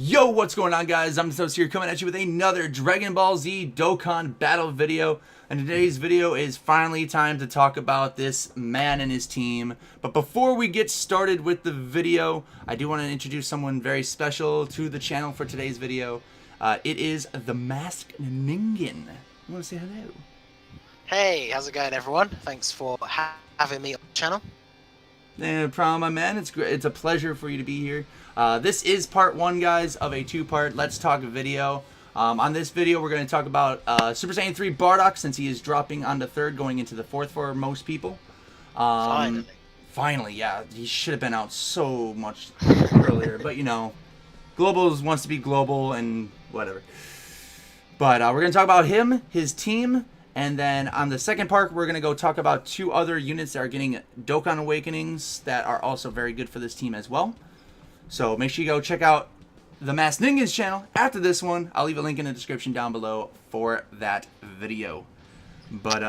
Yo, what's going on, guys? OmniToast here, coming at you with another Dragon Ball Z Dokkan battle video. And today's video is finally time to talk about this man and his team. But before we get started with the video, I do want to introduce someone very special to the channel for today's video. It is the Masked NINGEN. You want to say hello? Hey, how's it going, everyone? Thanks for having me on the channel. No problem, my man. It's great. It's a pleasure for you to be here. This is part one, guys, of a two-part Let's Talk video. On this video, we're going to talk about Super Saiyan 3 BARDOCK, since he is dropping on the third, going into the fourth for most people. Finally, yeah. He should have been out so much earlier, but you know, Globals wants to be global and whatever. But we're going to talk about him, his team, and then on the second part, we're going to go talk about two other units that are getting Dokkan Awakenings that are also very good for this team as well. So make sure you go check out the Masked NINGEN's channel after this one. I'll leave a link in the description down below for that video. But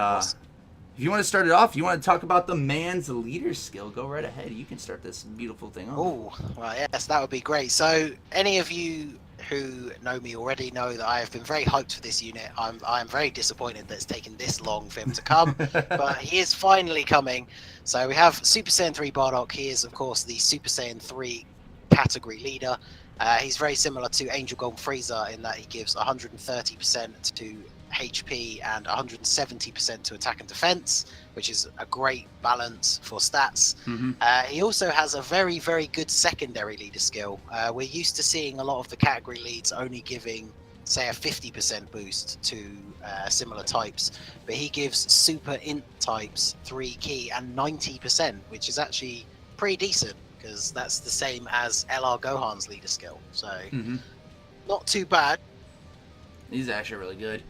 if you want to start it off, you want to talk about the man's leader skill, go right ahead. You can start this beautiful thing off. Oh, well, yes, that would be great. So any of you who know me already know that I have been very hyped for this unit. I'm very disappointed that it's taken this long for him to come, but he is finally coming. So we have Super Saiyan 3 Bardock. He is, of course, the Super Saiyan 3 category leader. He's very similar to Angel Golden Frieza in that he gives 130% to HP and 170% to attack and defense, which is a great balance for stats. He also has a very, very good secondary leader skill. We're used to seeing a lot of the category leads only giving, say, a 50% boost to similar types, but he gives super int types 3 key and 90%, which is actually pretty decent, because that's the same as LR Gohan's leader skill. So not too bad. He's actually really good.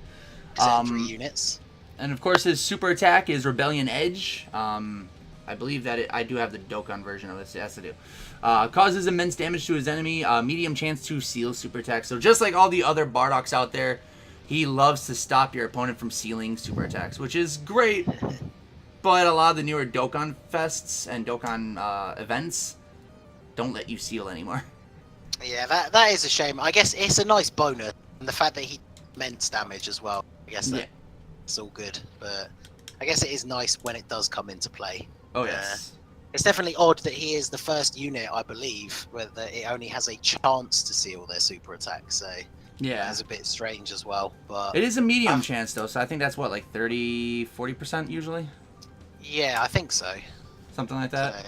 3 units. And of course, his super attack is Rebellion Edge. I believe that I do have the Dokkan version of this. Yes, I do. Causes immense damage to his enemy. Medium chance to seal super attack. So just like all the other Bardocks out there, he loves to stop your opponent from sealing super attacks, which is great. But a lot of the newer Dokkan fests and Dokkan events don't let you seal anymore. Yeah, that is a shame. I guess it's a nice bonus, and the fact that he immense damage as well. I guess that's all good, but I guess it is nice when it does come into play. Oh yes. It's definitely odd that he is the first unit, I believe, where it only has a chance to seal their super attack. So yeah, that's a bit strange as well. But it is a medium chance though, so I think that's what, like 30-40% usually. Yeah, I think so. Something like that. So,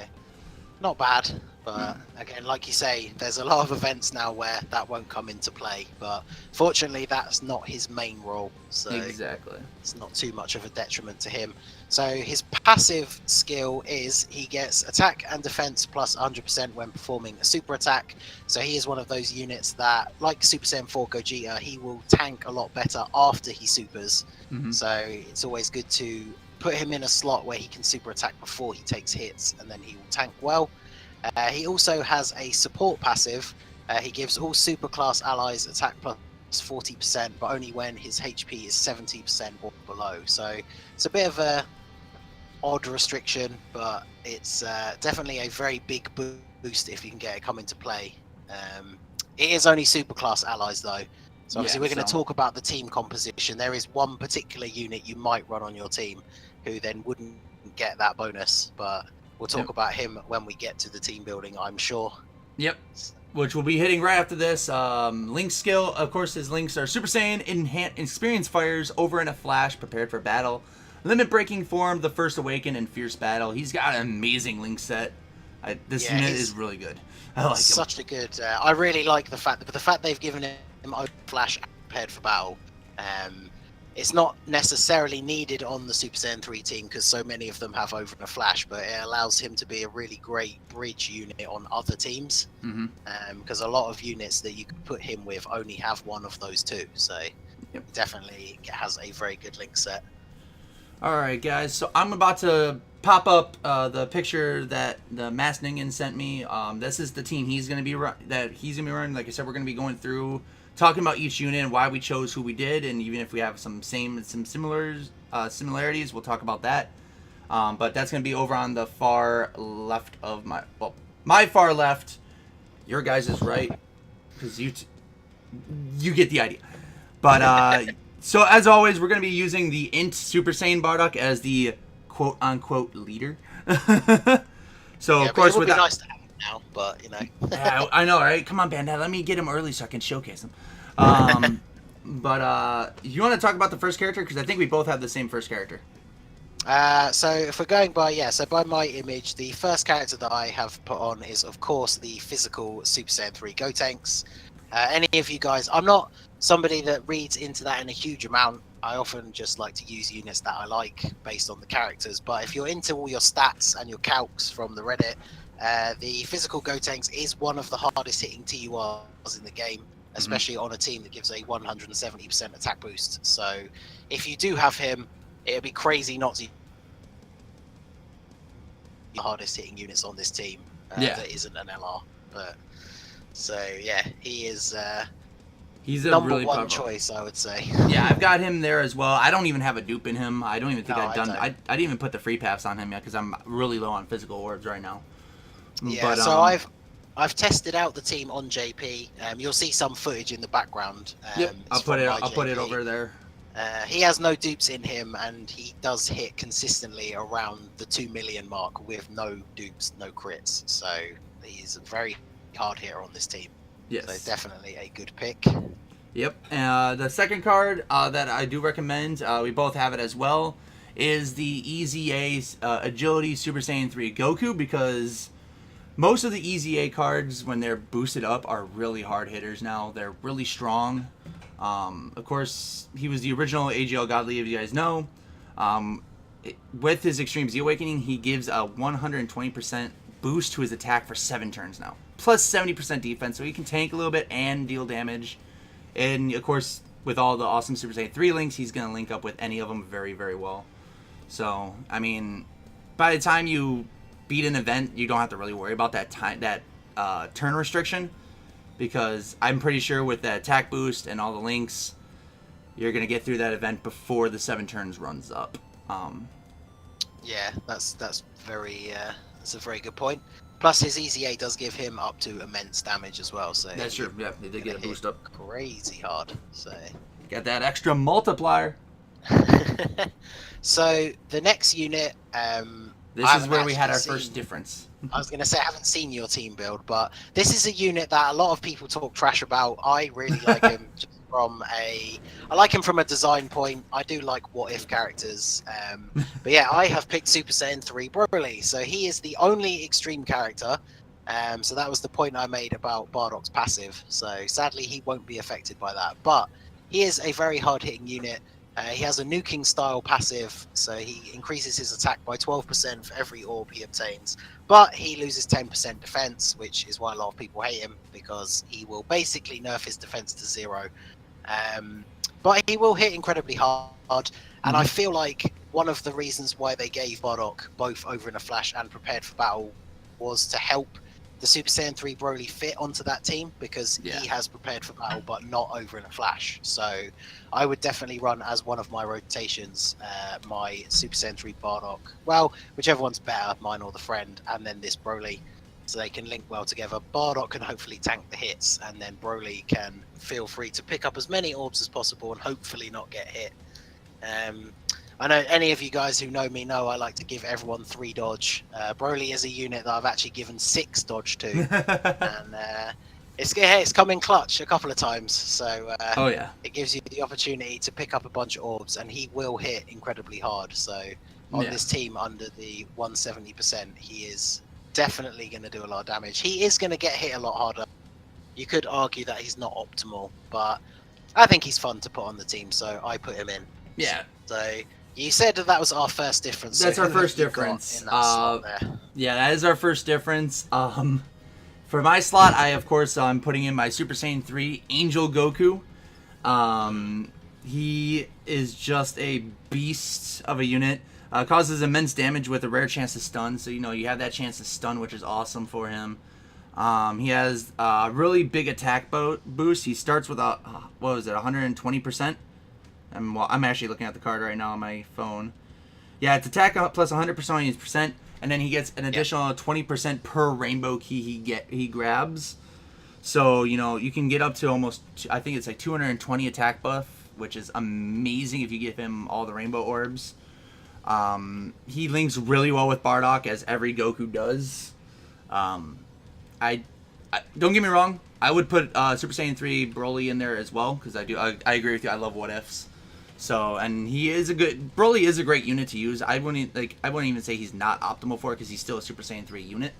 not bad, but again, like you say, there's a lot of events now where that won't come into play. But fortunately, that's not his main role, so exactly, it's not too much of a detriment to him. So his passive skill is he gets attack and defense plus 100% when performing a super attack. So he is one of those units that, like Super Saiyan 4 Gogeta, he will tank a lot better after he supers. So it's always good to put him in a slot where he can super attack before he takes hits, and then he will tank well. He also has a support passive. He gives all super class allies attack plus 40%, but only when his HP is 70% or below. So it's a bit of a odd restriction, but it's definitely a very big boost if you can get it come into play. It is only super class allies though. So obviously we're going to talk about the team composition. There is one particular unit you might run on your team who then wouldn't get that bonus, but we'll talk about him when we get to the team building, I'm sure. Yep. Which we'll be hitting right after this. Link's skill, of course, his links are Super Saiyan, Experience Fires, Over in a Flash, Prepared for Battle, Limit Breaking Form, The First Awaken, and Fierce Battle. He's got an amazing link set. This unit is really good. I like him. Such a good. I really like the fact that they've given him Over Flash and Prepared for Battle. It's not necessarily needed on the Super Saiyan 3 team because so many of them have Over in a Flash, but it allows him to be a really great bridge unit on other teams. Because a lot of units that you could put him with only have one of those two, so he definitely has a very good link set. Alright guys, so I'm about to pop up the picture that the Masked NINGEN sent me. This is the team he's going to be running. Like I said, we're going to be going through talking about each unit and why we chose who we did, and even if we have some similarities, we'll talk about that. But that's going to be over on the far left of my far left. Your guys is right. because you get the idea. But so as always, we're going to be using the Int Super Saiyan Bardock as the quote unquote leader. So of course, it would be nice to have him now, but you know. Yeah, I know, right? Come on, Bandai, let me get him early so I can showcase him. But you want to talk about the first character, because I think we both have the same first character. So if we're going by by my image, the first character that I have put on is of course the physical Super Saiyan 3 Gotenks. Any of you guys, I'm not somebody that reads into that in a huge amount. I often just like to use units that I like based on the characters. But if you're into all your stats and your calcs from the Reddit, the physical Gotenks is one of the hardest hitting TURs in the game, especially on a team that gives a 170% attack boost. So if you do have him, it'd be crazy not to the hardest hitting units on this team that isn't an LR. But so yeah, he is he's a number really one powerful choice, I would say. Yeah, I've got him there as well. I don't even have a dupe in him. I don't even think I've done. I didn't even put the free paths on him yet because I'm really low on physical orbs right now. Yeah, but, so I've tested out the team on JP. You'll see some footage in the background. Yep, I'll put it over there. He has no dupes in him, and he does hit consistently around the 2 million mark with no dupes, no crits. So he's a very hard hitter on this team. Yes. So definitely a good pick. Yep. The second card that I do recommend, we both have it as well, is the EZA Agility Super Saiyan 3 Goku, because most of the EZA cards, when they're boosted up, are really hard hitters now. They're really strong. Of course, he was the original AGL Godly, if you guys know. With his Extreme Z Awakening, he gives a 120% boost to his attack for 7 turns now. Plus 70% defense, so he can tank a little bit and deal damage. And, of course, with all the awesome Super Saiyan 3 links, he's going to link up with any of them very, very well. So, I mean, by the time you beat an event, you don't have to really worry about that turn restriction. Because I'm pretty sure with that attack boost and all the links, you're going to get through that event before the 7 turns runs up. Yeah, that's a very good point. Plus, his EZA does give him up to immense damage as well. So that's true. Yeah, they did get a boost up crazy hard. So got that extra multiplier. So the next unit, this is where we had our first difference. I was going to say I haven't seen your team build, but this is a unit that a lot of people talk trash about. I really like him I like him from a design point. I do like what if characters. But yeah, I have picked Super Saiyan 3 Broly. So he is the only extreme character. So that was the point I made about Bardock's passive. So sadly, he won't be affected by that. But he is a very hard-hitting unit. He has a nuking style passive, so he increases his attack by 12% for every orb he obtains, but he loses 10% defense, which is why a lot of people hate him, because he will basically nerf his defense to 0. But he will hit incredibly hard, and I feel like one of the reasons why they gave Bardock both Over in a Flash and Prepared for Battle was to help the Super Saiyan 3 Broly fit onto that team, because he has Prepared for Battle but not Over in a Flash. So I would definitely run as one of my rotations my Super Saiyan 3 Bardock, well, whichever one's better, mine or the friend, and then this Broly, so they can link well together. Bardock can hopefully tank the hits, and then Broly can feel free to pick up as many orbs as possible and hopefully not get hit. I know any of you guys who know me know I like to give everyone 3 dodge. Broly is a unit that I've actually given 6 dodge to, and it's come in clutch a couple of times. So it gives you the opportunity to pick up a bunch of orbs, and he will hit incredibly hard. So on this team under the 170%, he is definitely going to do a lot of damage. He is going to get hit a lot harder. You could argue that he's not optimal, but I think he's fun to put on the team, so I put him in. Yeah. So you said that was our first difference. That's our first difference. Yeah, that is our first difference. For my slot, of course, I'm putting in my Super Saiyan 3 Angel Goku. He is just a beast of a unit. Causes immense damage with a rare chance to stun. So, you have that chance to stun, which is awesome for him. He has a really big attack boost. He starts with 120%? I'm actually looking at the card right now on my phone. Yeah, it's attack plus 100% on his percent, and then he gets an additional 20% per rainbow key he grabs. So, you know, you can get up to almost, I think it's like 220 attack buff, which is amazing if you give him all the rainbow orbs. He links really well with Bardock, as every Goku does. I don't get me wrong, I would put Super Saiyan 3 Broly in there as well, because I agree with you. I love what ifs. So, and Broly is a great unit to use. I wouldn't even say he's not optimal for it, because he's still a Super Saiyan 3 unit.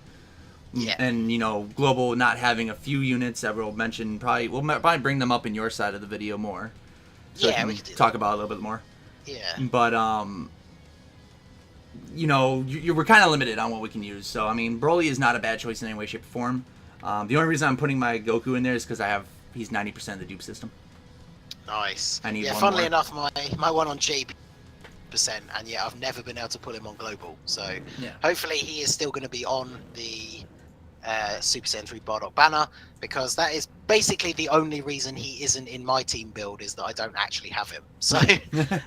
Yeah. And, you know, Global not having a few units that we'll mention, we'll probably bring them up in your side of the video more. So Yeah, we can talk about it a little bit more. Yeah. But, you know, we're kind of limited on what we can use. So, I mean, Broly is not a bad choice in any way, shape, or form. The only reason I'm putting my Goku in there is because he's 90% of the dupe system. Nice. I need one funnily more. enough, my one on JP percent, and yet I've never been able to pull him on global. So Yeah. hopefully he is still going to be on the Super Saiyan 3 Bardock banner, because that is basically the only reason he isn't in my team build, is that I don't actually have him. So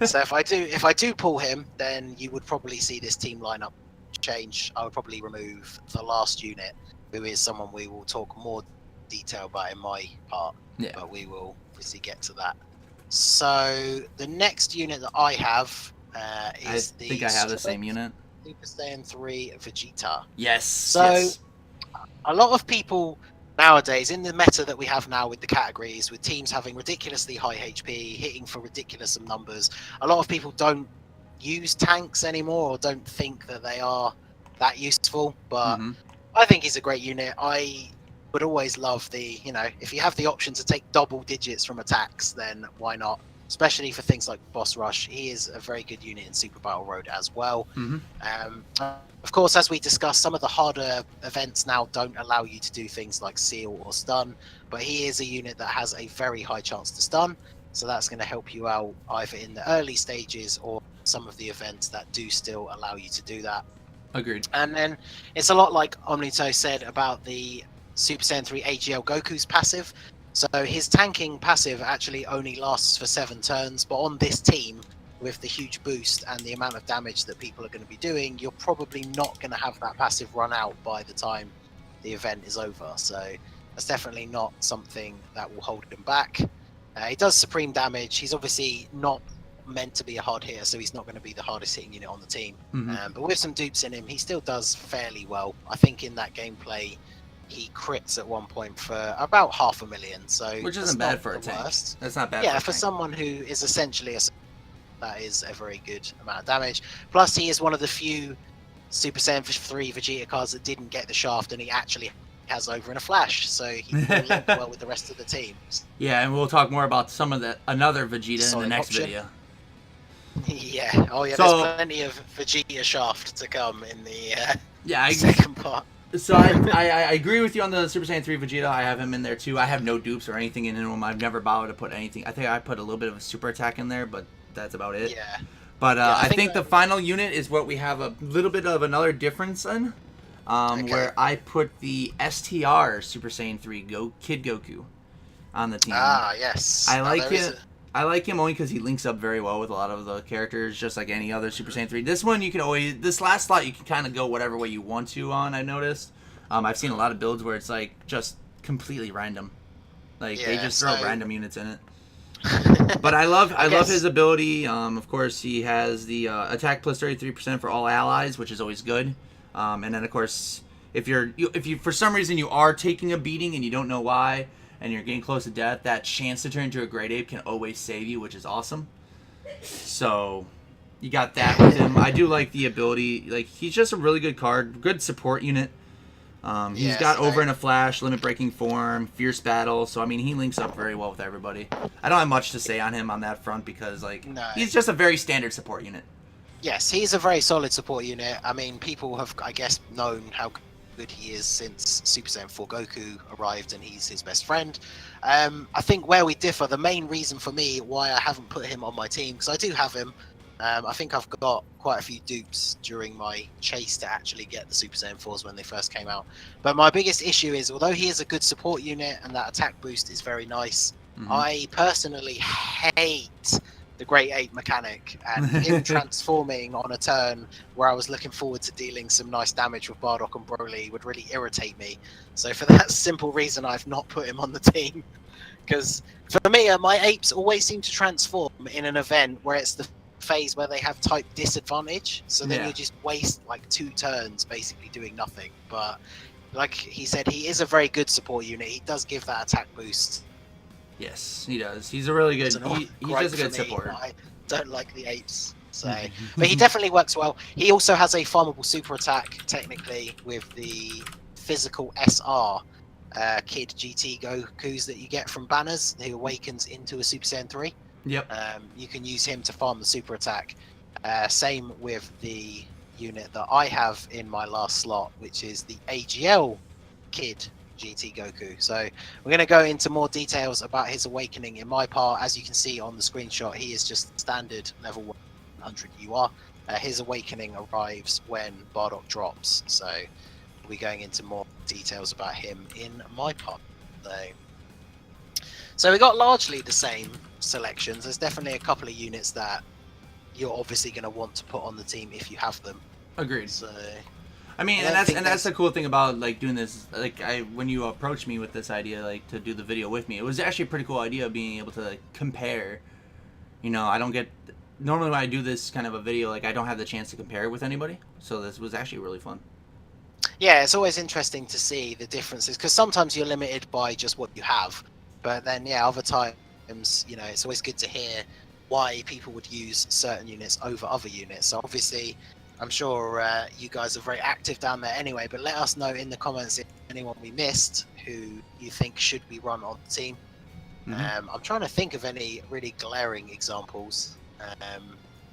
so if I do pull him, then you would probably see this team lineup change. I would probably remove the last unit, who is someone we will talk more detail about in my part. Yeah. But we will obviously get to that. So the next unit that I have is I think I have the same unit. Super Saiyan 3 Vegeta. Yes. So yes. a lot of people nowadays, in the meta that we have now with the categories, with teams having ridiculously high HP, hitting for ridiculous numbers, a lot of people don't use tanks anymore, or don't think that they are that useful. But I think he's a great unit. I would always love if you have the option to take double digits from attacks, then why not? Especially for things like Boss Rush. He is a very good unit in Super Battle Road as well. Of course, as we discussed, some of the harder events now don't allow you to do things like seal or stun, but he is a unit that has a very high chance to stun, so that's going to help you out either in the early stages or some of the events that do still allow you to do that. Agreed. And then it's a lot like OmniToast said about the Super Saiyan 3 AGL Goku's passive. So his tanking passive actually only lasts for 7 turns, but on this team, with the huge boost and the amount of damage that people are going to be doing, you're probably not going to have that passive run out by the time the event is over. So that's definitely not something that will hold him back. He does supreme damage. He's obviously not meant to be a hard hitter, so he's not going to be the hardest hitting unit on the team. But with some dupes in him, he still does fairly well. I think in that gameplay, he crits at one point for about 500,000. So which isn't bad for a tank. Worst. That's not bad. Yeah, for someone who is essentially that is a very good amount of damage. Plus, he is one of the few Super Saiyan 3 Vegeta cards that didn't get the shaft, and he actually has over in a flash, so he will link well with the rest of the team. Yeah, and we'll talk more about another Vegeta in the next video. Yeah. Oh yeah. There's plenty of Vegeta shaft to come in the second part. So I agree with you on the Super Saiyan 3 Vegeta. I have him in there too. I have no dupes or anything in him. I've never bothered to put anything. I think I put a little bit of a super attack in there, but that's about it. Yeah. But I think the final unit is what we have a little bit of another difference in, where I put the STR Super Saiyan 3 Kid Goku on the team. Ah, yes. I like it. I like him only because he links up very well with a lot of the characters, just like any other Super Saiyan 3. This one, this last slot, you can kind of go whatever way you want to on, I noticed. I've seen a lot of builds where it's, like, just completely random. Like, they just throw random units in it. But I love his ability. Of course, he has the attack plus 33% for all allies, which is always good. And then, of course, if you for some reason you are taking a beating and you don't know why, and you're getting close to death, that chance to turn into a Great Ape can always save you, which is awesome. So, you got that with him. I do like the ability. Like, he's just a really good card. Good support unit. He's got over in a flash, limit breaking form, fierce battle. So, I mean, he links up very well with everybody. I don't have much to say on him on that front because, like, he's just a very standard support unit. Yes, he's a very solid support unit. I mean, people have, I guess, known how good he is since Super Saiyan 4 Goku arrived and he's his best friend. I think where we differ, the main reason for me why I haven't put him on my team, because I do have him, I think I've got quite a few dupes during my chase to actually get the Super Saiyan 4s when they first came out. But my biggest issue is, although he is a good support unit and that attack boost is very nice, I personally hate the Great Ape mechanic, and him transforming on a turn where I was looking forward to dealing some nice damage with Bardock and Broly would really irritate me. So for that simple reason, I've not put him on the team. Because for me, my apes always seem to transform in an event where it's the phase where they have type disadvantage. So then you just waste like 2 turns basically doing nothing. But like he said, he is a very good support unit. He does give that attack boost. Yes, he does. He's a really good. He's just a good supporter. I don't like the apes, so but he definitely works well. He also has a farmable super attack, technically, with the physical SR Kid GT Gokus that you get from banners, who awakens into a Super Saiyan 3. Yep. You can use him to farm the super attack. Same with the unit that I have in my last slot, which is the AGL Kid GT Goku. So we're going to go into more details about his awakening in my part. As you can see on the screenshot, he is just standard level 100 UR. His awakening arrives when Bardock drops. So we'll be going into more details about him in my part. So we got largely the same selections. There's definitely a couple of units that you're obviously going to want to put on the team if you have them. Agreed. So I mean, and that's the cool thing about like doing this. Like when you approached me with this idea, like to do the video with me, it was actually a pretty cool idea, being able to like compare. You know, I don't get normally when I do this kind of a video, like I don't have the chance to compare it with anybody. So this was actually really fun. Yeah, it's always interesting to see the differences, because sometimes you're limited by just what you have, but then other times, you know, it's always good to hear why people would use certain units over other units. So obviously, I'm sure you guys are very active down there anyway, but let us know in the comments if anyone we missed who you think should be run on the team. I'm trying to think of any really glaring examples.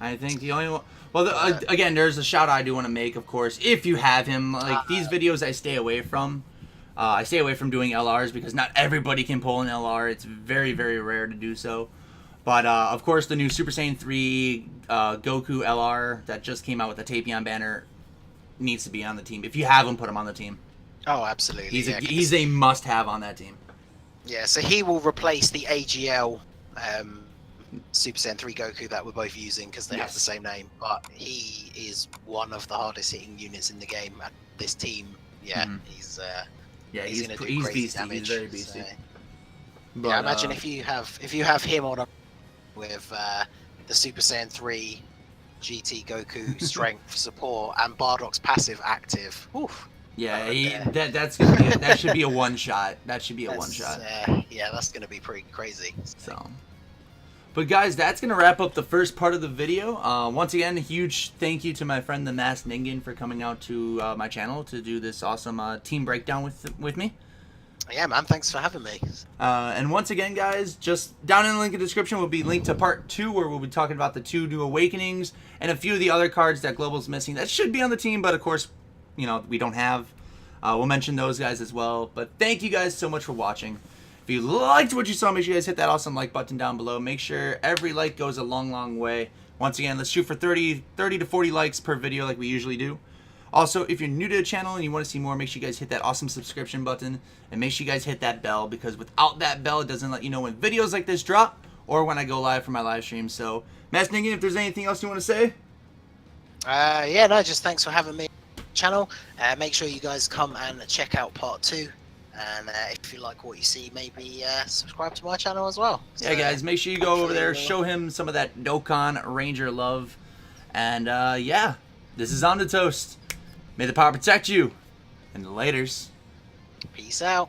I think the only one... Well, again, there's a shout out I do want to make, of course, if you have him. Like, these videos I stay away from. I stay away from doing LRs because not everybody can pull an LR. It's very, very rare to do so. But, of course, the new Super Saiyan 3 Goku LR that just came out with the Tapion banner needs to be on the team. If you have him, put him on the team. Oh, absolutely. He's a must-have on that team. Yeah, so he will replace the AGL Super Saiyan 3 Goku that we're both using because they have the same name. But he is one of the hardest-hitting units in the game. And this team, he's going to do crazy damage. He's very beasty. So, but, imagine if you have him on with the Super Saiyan 3 GT Goku strength support and Bardock's passive active. Oof. Yeah, that's gonna be that should be a one shot. That should be a one shot. Yeah, that's gonna be pretty crazy. So, but guys, that's gonna wrap up the first part of the video. Once again, a huge thank you to my friend the Masked NINGEN for coming out to my channel to do this awesome team breakdown with me. Yeah, man, thanks for having me. And once again, guys, just down in the link in the description will be linked to part 2, where we'll be talking about the 2 new awakenings and a few of the other cards that Global's missing that should be on the team, but of course, you know, we don't have. We'll mention those guys as well. But thank you guys so much for watching. If you liked what you saw, make sure you guys hit that awesome like button down below. Make sure every like goes a long, long way. Once again, let's shoot for 30 to 40 likes per video like we usually do. Also, if you're new to the channel and you want to see more, make sure you guys hit that awesome subscription button. And make sure you guys hit that bell, because without that bell, it doesn't let you know when videos like this drop or when I go live for my live stream. So, Masked NINGEN, if there's anything else you want to say? Just thanks for having me on the channel. Make sure you guys come and check out part 2. And if you like what you see, maybe subscribe to my channel as well. So, yeah, guys, make sure you go over there, show him some of that Dokkan Ranger love. And, this is OmniToast. May the power protect you. And laters. Peace out.